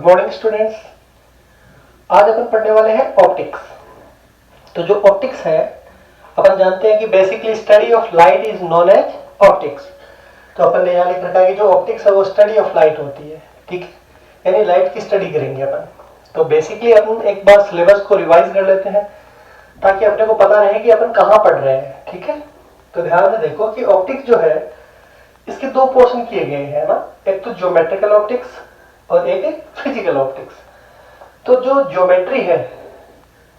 Morning students. आज अपन पढ़ने वाले हैं ऑप्टिक्स। तो जो ऑप्टिक्स है, अपन जानते हैं कि basically study of light is known as optics. तो अपन ने यहाँ लिख रखा है कि जो ऑप्टिक्स है वो स्टडी ऑफ लाइट होती है, ठीक है, यानी लाइट की स्टडी करेंगे अपन। तो बेसिकली अपन एक बार सिलेबस को रिवाइज कर लेते हैं ताकि अपने को पता रहे कि अपन कहाँ पढ़ रहे हैं, ठीक है। तो ध्यान से देखो कि ऑप्टिक्स जो है इसके दो पोर्शन किए गए हैं ना, एक तो ज्योमेट्रिकल ऑप्टिक्स और एक है फिजिकल ऑप्टिक्स। तो जो ज्योमेट्री है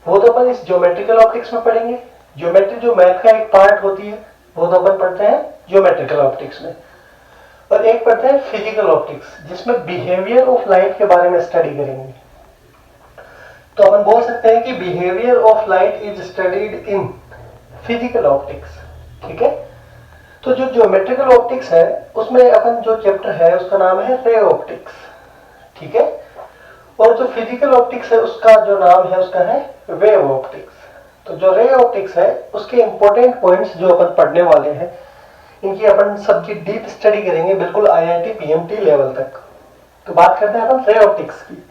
वो तो अपन इस ज्योमेट्रिकल ऑप्टिक्स में पढ़ेंगे। ज्योमेट्री जो मैथ का एक पार्ट होती है वो तो अपन पढ़ते हैं ज्योमेट्रिकल ऑप्टिक्स में। और एक पढ़ते हैं फिजिकल ऑप्टिक्स जिसमें बिहेवियर ऑफ लाइट के बारे में स्टडी करेंगे। तो अपन बोल सकते हैं कि behaviour of light is studied in physical optics, ठीक है। तो जो ज्योमेट्रिकल ऑप्टिक्स है उसमें अपन जो चैप्टर है उसका नाम है रे ऑप्टिक्स, ठीक है। और जो फिजिकल ऑप्टिक्स है उसका जो नाम है उसका है वेव ऑप्टिक्स। तो जो रे ऑप्टिक्स है उसके इंपॉर्टेंट पॉइंट्स जो अपन पढ़ने वाले हैं इनकी अपन सबकी डीप स्टडी करेंगे, बिल्कुल आईआईटी पीएमटी लेवल तक। तो बात करते हैं अपन रे ऑप्टिक्स की।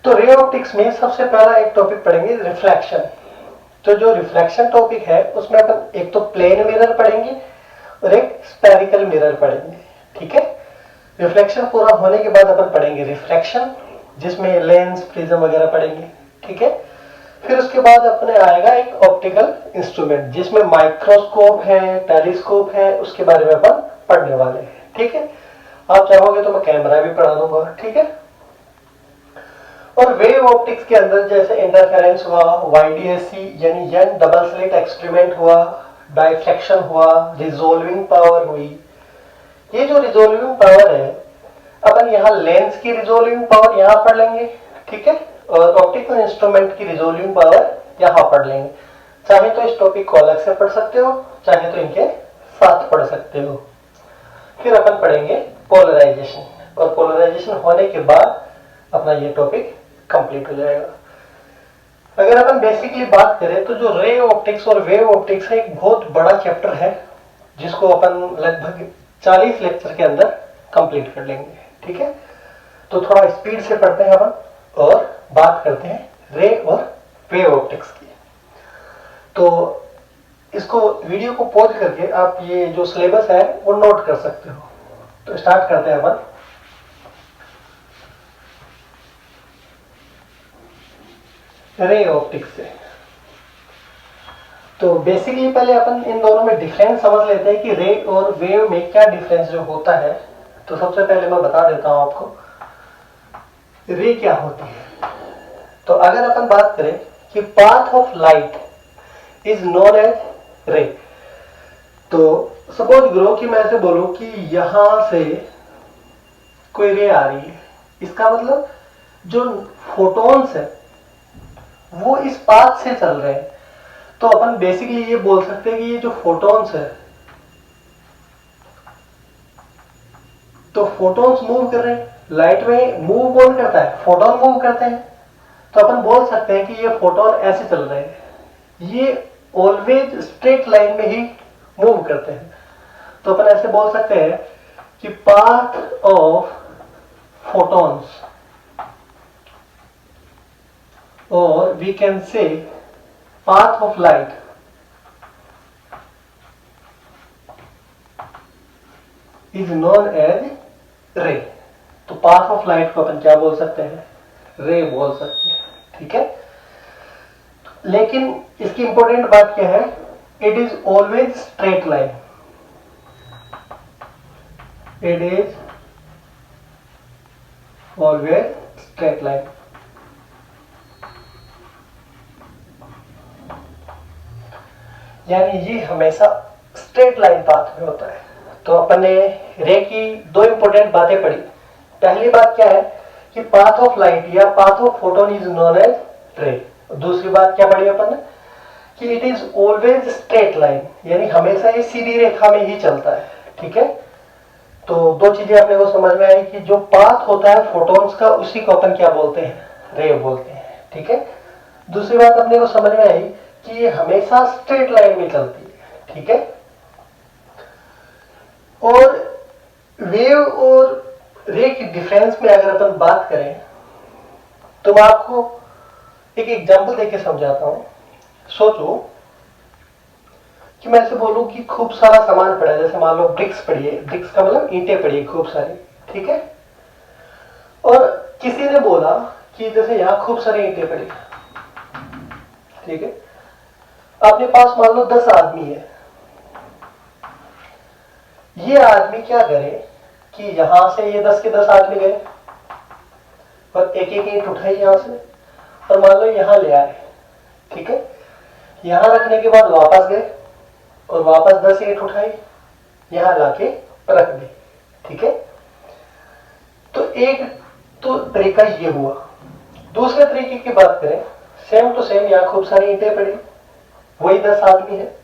तो रे ऑप्टिक्स में सबसे पहला एक टॉपिक पढ़ेंगे रिफ्लेक्शन। तो जो रिफ्लेक्शन टॉपिक है उसमें अपन एक तो प्लेन मिरर पढ़ेंगे और एक स्फेरिकल मिरर पढ़ेंगे, ठीक है। रिफ्लेक्शन पूरा होने के बाद अपन पढ़ेंगे रिफ्रैक्शन जिसमें लेंस प्रिज्म वगैरह पढ़ेंगे, ठीक है। फिर उसके बाद अपने आएगा एक ऑप्टिकल इंस्ट्रूमेंट जिसमें माइक्रोस्कोप है, टेलीस्कोप है, उसके बारे में अपन पढ़ने वाले हैं, ठीक है। आप चाहोगे तो मैं कैमरा भी पढ़ा दूंगा, ठीक है। और वेव ऑप्टिक्स के अंदर जैसे इंटरफेरेंस हुआ, वाईडीएससी यानी यंग डबल स्लिट एक्सपेरिमेंट हुआ, डाइफ्लेक्शन हुआ, रिजोल्विंग पावर हुई। ये जो रिजोल्विंग पावर है अपन यहाँ लेंस की रिजोल्विंग पावर यहाँ पढ़ लेंगे, ठीक है। और ऑप्टिकल इंस्ट्रूमेंट की रिजोल्विंग पावर यहाँ पढ़ लेंगे। चाहे तो इस टॉपिक को अलग से पढ़ सकते हो, चाहे तो इनके साथ पढ़ सकते हो। फिर अपन पढ़ेंगे पोलराइजेशन, और पोलराइजेशन होने के बाद अपना ये टॉपिक कंप्लीट हो जाएगा। अगर अपन बेसिकली बात करें तो जो रे ऑप्टिक्स और वेव ऑप्टिक्स है एक बहुत बड़ा चैप्टर है जिसको अपन लगभग 40 लेक्चर के अंदर कंप्लीट कर लेंगे, ठीक है। तो थोड़ा स्पीड से पढ़ते हैं अपन और बात करते हैं रे और वेव ऑप्टिक्स की। तो इसको वीडियो को पॉज करके आप ये जो सिलेबस है वो नोट कर सकते हो। तो स्टार्ट करते हैं अपन। रे ऑप्टिक्स से तो बेसिकली पहले अपन इन दोनों में डिफरेंस समझ लेते हैं कि रे और वेव में क्या डिफरेंस जो होता है। तो सबसे पहले मैं बता देता हूं आपको रे क्या होती है। तो अगर अपन बात करें कि path of light is known as ray, तो सपोज करो कि मैं ऐसे बोलूं कि यहां से कोई रे आ रही है, इसका मतलब जो फोटॉन्स है वो इस पाथ से चल रहे हैं। तो अपन बेसिकली ये बोल सकते हैं कि ये जो फोटॉन्स है, तो फोटॉन्स मूव कर रहे हैं। लाइट में मूव कौन करता है? फोटॉन मूव करते हैं। तो अपन बोल सकते हैं कि ये फोटॉन ऐसे चल रहे हैं, ये ऑलवेज स्ट्रेट लाइन में ही मूव करते हैं। तो अपन ऐसे बोल सकते हैं कि पाथ ऑफ फोटॉन्स, और we can say path of light is known as ray। तो path of light को अपन क्या बोल सकते हैं? रे बोल सकते हैं, ठीक है। लेकिन इसकी इंपॉर्टेंट बात क्या है? It is always straight line. It is always straight line. यानी ये हमेशा स्ट्रेट लाइन पाथ में होता है। तो अपन ने रे की दो इंपॉर्टेंट बातें पढ़ी। पहली बात क्या है कि पाथ ऑफ लाइट या path of photon is known as ray. दूसरी बात क्या पढ़ी अपन ने कि it is always straight line, यानी हमेशा ये सीधी रेखा में ही चलता है, ठीक है। तो दो चीजें अपने को समझ में आई कि जो पाथ होता है फोटॉन्स का उसी को अपन क्या बोलते हैं? रे बोलते हैं, ठीक है। दूसरी बात अपने को समझ में आई कि ये हमेशा स्ट्रेट लाइन में चलती है, ठीक है। और वेव और रे की डिफरेंस में अगर अपन बात करें तो मैं आपको एक एग्जांपल देके समझाता हूं। सोचो कि मैं ऐसे बोलूं कि खूब सारा सामान पड़ा है, जैसे मान लो ब्रिक्स पड़ी है, ब्रिक्स का मतलब ईंटें पड़ी है खूब सारी, ठीक है। और किसी ने बोला कि जैसे यहां खूब सारी ईंटें पड़ी, ठीक है। अपने पास मान लो 10 आदमी है। ये आदमी क्या करे कि यहां से ये 10 के 10 आदमी गए और एक एक ईंट उठाई यहां से और मान लो यहां ले आए, ठीक है। यहां रखने के बाद वापस गए और वापस 10 ईंट उठाई यहां लाके रख दी, ठीक है। तो एक तो तरीका ये हुआ। दूसरे तरीके की बात करें, सेम टू सेम यहां खूब सारी ईंटें पड़ी, वही 10 आदमी है,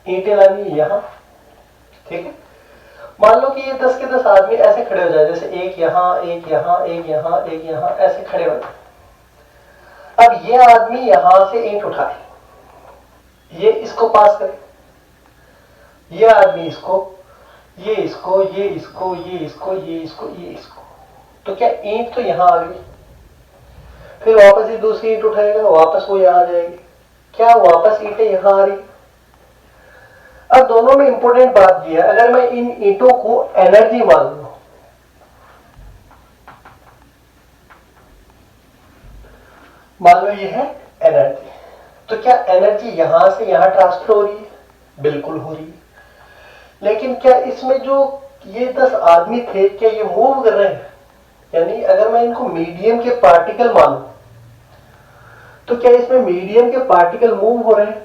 ईंटें लानी यहां, ठीक है। मान लो कि ये 10 के 10 आदमी ऐसे खड़े हो जाए, जैसे एक यहां एक यहां एक यहां एक यहां ऐसे खड़े हो जाए। अब ये आदमी यहां से ईंट उठाए, ये इसको पास करे, ये आदमी इसको, ये इसको, ये इसको, ये इसको, ये इसको, ये इसको, तो क्या ईंट तो यहां आ गई। फिर वापस ये दूसरी ईंट उठाएगा, वापस वो यहां आ जाएगी, क्या वापस ईंटें यहां आ रही। अब दोनों में इंपॉर्टेंट बात यह है, अगर मैं इन ईंटों को एनर्जी मान लूं, मान लो ये है एनर्जी, तो क्या एनर्जी यहां से यहां ट्रांसफर हो रही है? बिल्कुल हो रही है। लेकिन क्या इसमें जो ये 10 आदमी थे क्या ये मूव कर रहे हैं? यानी अगर मैं इनको मीडियम के पार्टिकल मानूं तो क्या इसमें मीडियम के पार्टिकल मूव हो रहे हैं?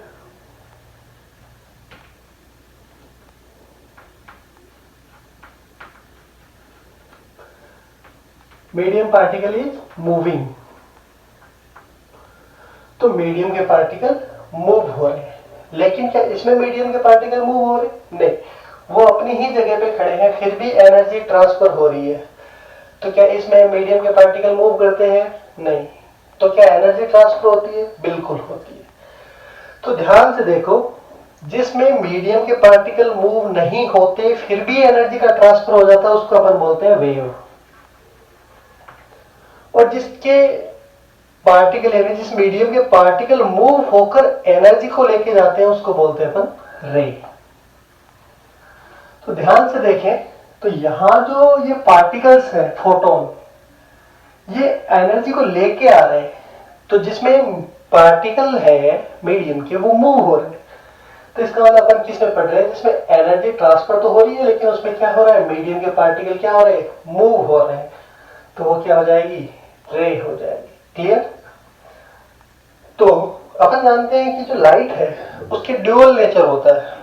मीडियम पार्टिकल इज मूविंग, तो मीडियम के पार्टिकल मूव हो रहे हैं। लेकिन क्या इसमें मीडियम के पार्टिकल मूव हो रहे? नहीं, वो अपनी ही जगह पे खड़े हैं, फिर भी एनर्जी ट्रांसफर हो रही है। तो क्या इसमें मीडियम के पार्टिकल मूव करते हैं? नहीं। तो क्या एनर्जी ट्रांसफर होती है? बिल्कुल होती है। तो ध्यान से देखो, जिसमें मीडियम के पार्टिकल मूव नहीं होते फिर भी एनर्जी का ट्रांसफर हो जाता है, उसको अपन बोलते हैं वेव। और जिसके पार्टिकल यानी जिस मीडियम के पार्टिकल मूव होकर एनर्जी को लेके जाते हैं उसको बोलते हैं अपन रे। तो ध्यान से देखें, तो यहां जो ये पार्टिकल्स है फोटोन, ये एनर्जी को लेके आ रहे हैं। तो जिसमें पार्टिकल है मीडियम के वो मूव हो रहे हैं। तो इसका मतलब अपन किसमें पढ़ रहे हैं? जिसमें एनर्जी ट्रांसफर तो हो रही है लेकिन उसमें क्या हो रहा है? मीडियम के पार्टिकल क्या हो रहे हैं? मूव हो रहे हैं। तो वो क्या हो जाएगी? रे हो जाएगी। क्लियर? तो अपन जानते हैं कि जो लाइट है उसके ड्यूअल नेचर होता है।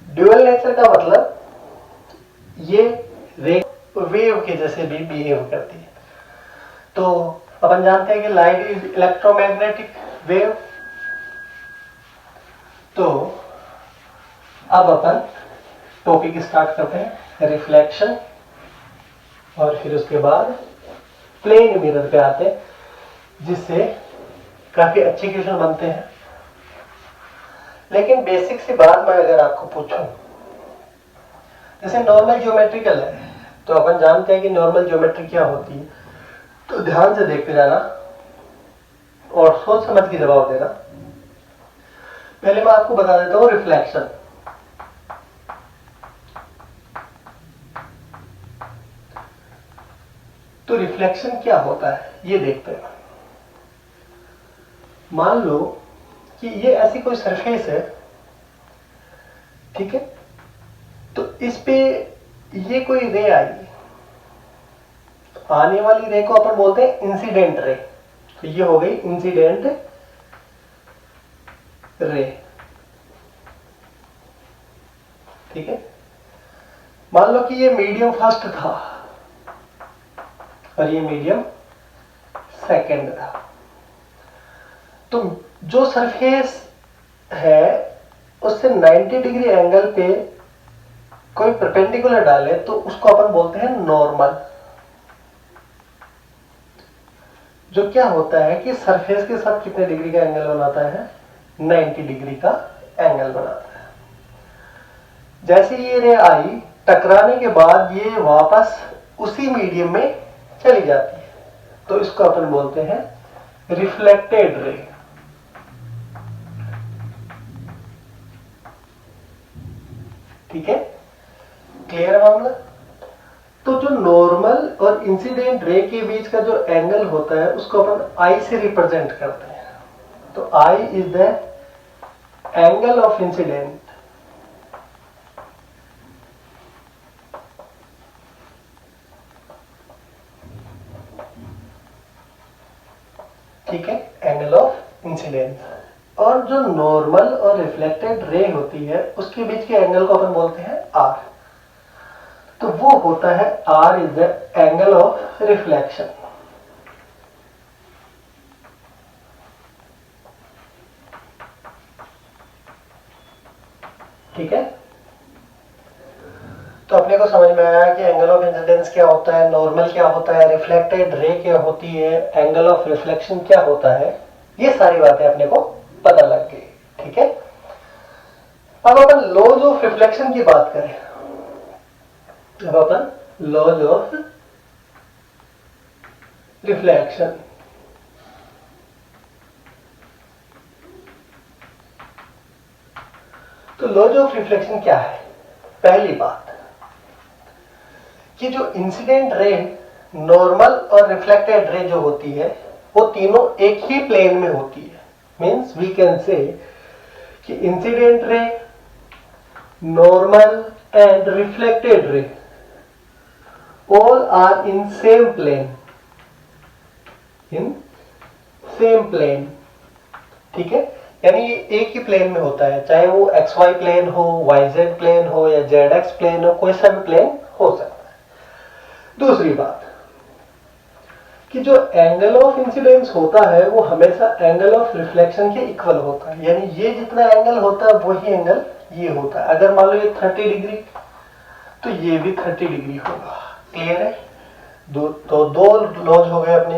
ड्यूअल नेचर का मतलब ये रे वेव के जैसे भी बिहेव करती है। तो अपन जानते हैं कि लाइट इज इलेक्ट्रोमैग्नेटिक वेव। तो अब अपन टॉपिक स्टार्ट करते हैं, रिफ्लेक्शन, और फिर उसके बाद प्लेन मिरर पे आते हैं, जिससे काफी अच्छे क्वेश्चन बनते हैं। लेकिन बेसिक सी बात मैं अगर आपको पूछूं, जैसे नॉर्मल ज्योमेट्रिकल है, तो अपन जानते हैं कि नॉर्मल ज्योमेट्री क्या होती है। तो ध्यान से देखते जाना और सोच समझ के जवाब देना। पहले मैं आपको बता देता हूं रिफ्लेक्शन। तो रिफ्लेक्शन क्या होता है ये देखते हैं। मान लो कि ये ऐसी कोई सरफेस है, ठीक है। तो इस पे ये कोई रे आई, आने वाली रे को अपन बोलते हैं इंसिडेंट रे। तो ये हो गई इंसिडेंट रे, ठीक है। मान लो कि ये मीडियम फर्स्ट था और ये मीडियम सेकंड था। तो जो सरफेस है उससे 90 डिग्री एंगल पे कोई परपेंडिकुलर डाले तो उसको अपन बोलते हैं नॉर्मल। जो क्या होता है कि सरफेस के साथ कितने डिग्री का एंगल बनाता है? 90 डिग्री का एंगल बनाता है। जैसे ये रे आई, टकराने के बाद ये वापस उसी मीडियम में चली जाती है, तो इसको अपन बोलते हैं रिफ्लेक्टेड रे। ठीक है, क्लियर है मामला। तो जो नॉर्मल और इंसिडेंट रे के बीच का जो एंगल होता है उसको अपन आई से रिप्रेजेंट करते हैं। तो i is the angle of incident. ठीक है, एंगल ऑफ इंसिडेंस। और जो नॉर्मल और रिफ्लेक्टेड रे होती है उसके बीच के एंगल को अपन बोलते हैं आर। तो वो होता है r is the angle of reflection. ठीक है, तो अपने को समझ में आया कि एंगल ऑफ इंसिडेंस क्या होता है, नॉर्मल क्या होता है, रिफ्लेक्टेड रे क्या होती है, एंगल ऑफ रिफ्लेक्शन क्या होता है। ये सारी बातें अपने को पता लग गई। ठीक है, अब अपन लॉज ऑफ रिफ्लेक्शन की बात करें। अब अपन लॉज ऑफ रिफ्लेक्शन, तो लॉज ऑफ रिफ्लेक्शन क्या है। पहली बात कि जो इंसिडेंट रे, नॉर्मल और रिफ्लेक्टेड रे जो होती है वो तीनों एक ही प्लेन में होती है। मींस वी कैन से कि incident ray, normal and reflected ray all are in same plane, in same plane। ठीक है, यानी ये एक ही प्लेन में होता है, चाहे वो XY प्लेन हो, YZ प्लेन हो या ZX प्लेन हो, कोई सा भी प्लेन हो सकता है। दूसरी बात कि जो एंगल ऑफ इंसिडेंस होता है वो हमेशा एंगल ऑफ रिफ्लेक्शन के इक्वल होता है, यानी ये जितना एंगल होता है वही एंगल ये होता है। अगर मान लो ये 30 डिग्री तो ये भी 30 डिग्री होगा। क्लियर है, दो लॉज हो गए अपने,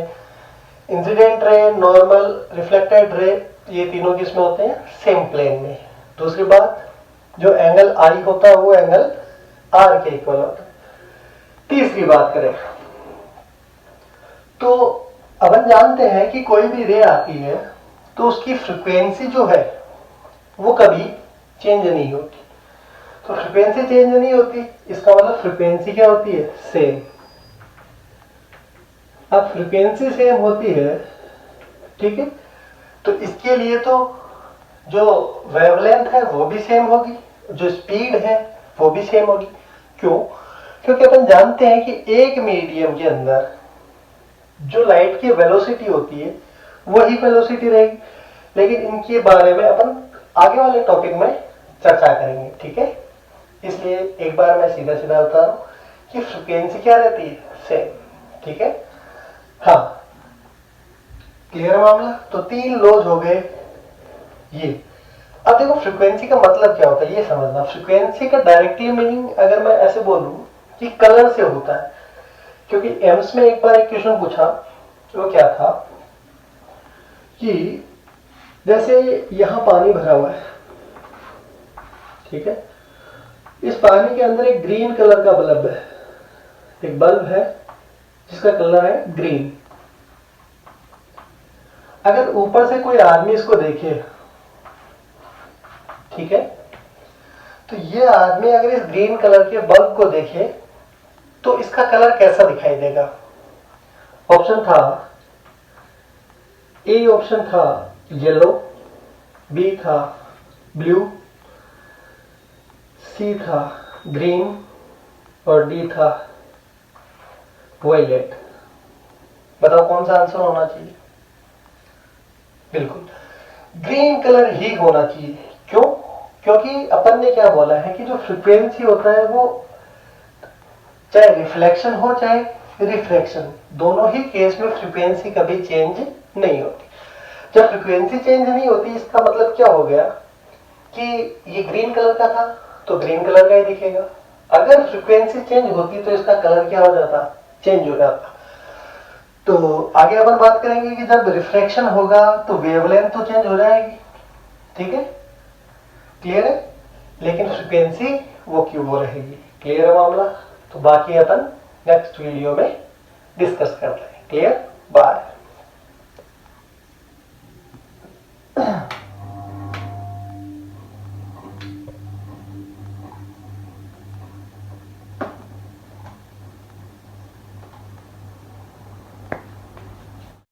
incident ray, normal, reflected ray, ये तीनों किसमें होते हैं, सेम प्लेन में। दूसरी बात, जो एंगल आई होता है वो एंगल आर के इक्वल होता है। तीसरी बात करें तो अपन जानते हैं कि कोई भी रे आती है तो उसकी फ्रीक्वेंसी जो है वो कभी चेंज नहीं होती। तो फ्रीक्वेंसी चेंज नहीं होती, इसका मतलब फ्रीक्वेंसी क्या होती है, सेम। अब फ्रीक्वेंसी सेम होती है, ठीक है, तो इसके लिए तो जो वेवलेंथ है वो भी सेम होगी, जो स्पीड है वो भी सेम होगी। क्यों? क्योंकि अपन जानते हैं कि एक मीडियम के अंदर जो लाइट की वेलोसिटी होती है वही वेलोसिटी रहेगी। लेकिन इनके बारे में अपन आगे वाले टॉपिक में चर्चा करेंगे। ठीक है, इसलिए एक बार मैं सीधा सीधा बता रहा हूं कि फ्रीक्वेंसी क्या रहती है, सेम। ठीक है, हाँ, क्लियर मामला। तो तीन लॉज हो गए ये। अब देखो फ्रीक्वेंसी का मतलब क्या होता है ये समझना। फ्रीक्वेंसी का डायरेक्टली मीनिंग अगर मैं ऐसे बोलूं कि कलर से होता है, क्योंकि एम्स में एक बार एक क्वेश्चन पूछा, वो क्या था कि जैसे यहां पानी भरा हुआ है, ठीक है, इस पानी के अंदर एक ग्रीन कलर का बल्ब है, एक बल्ब है जिसका कलर है ग्रीन। अगर ऊपर से कोई आदमी इसको देखे, ठीक है, तो ये आदमी अगर इस ग्रीन कलर के बल्ब को देखे तो इसका कलर कैसा दिखाई देगा। ऑप्शन था, ए ऑप्शन था येलो, बी था ब्लू, सी था ग्रीन और डी था वायलेट। बताओ कौन सा आंसर होना चाहिए। बिल्कुल ग्रीन कलर ही होना चाहिए। क्यों? क्योंकि अपन ने क्या बोला है कि जो फ्रीक्वेंसी होता है वो चाहे रिफ्लेक्शन हो चाहे रिफ्रैक्शन, दोनों ही केस में फ्रीक्वेंसी कभी चेंज नहीं होती। जब फ्रीक्वेंसी चेंज नहीं होती इसका मतलब क्या हो गया कि ये ग्रीन कलर का था तो ग्रीन कलर का ही दिखेगा। अगर फ्रीक्वेंसी चेंज होती तो इसका कलर क्या हो जाता, चेंज हो जाता। तो आगे अपन बात करेंगे कि जब रिफ्रैक्शन होगा तो वेवलेंथ तो चेंज हो जाएगी। ठीक है, क्लियर है, लेकिन फ्रीक्वेंसी वो क्यों वो रहेगी। क्लियर है मामला। तो बाकी अपन नेक्स्ट वीडियो में डिस्कस करते हैं। क्लियर। बाय।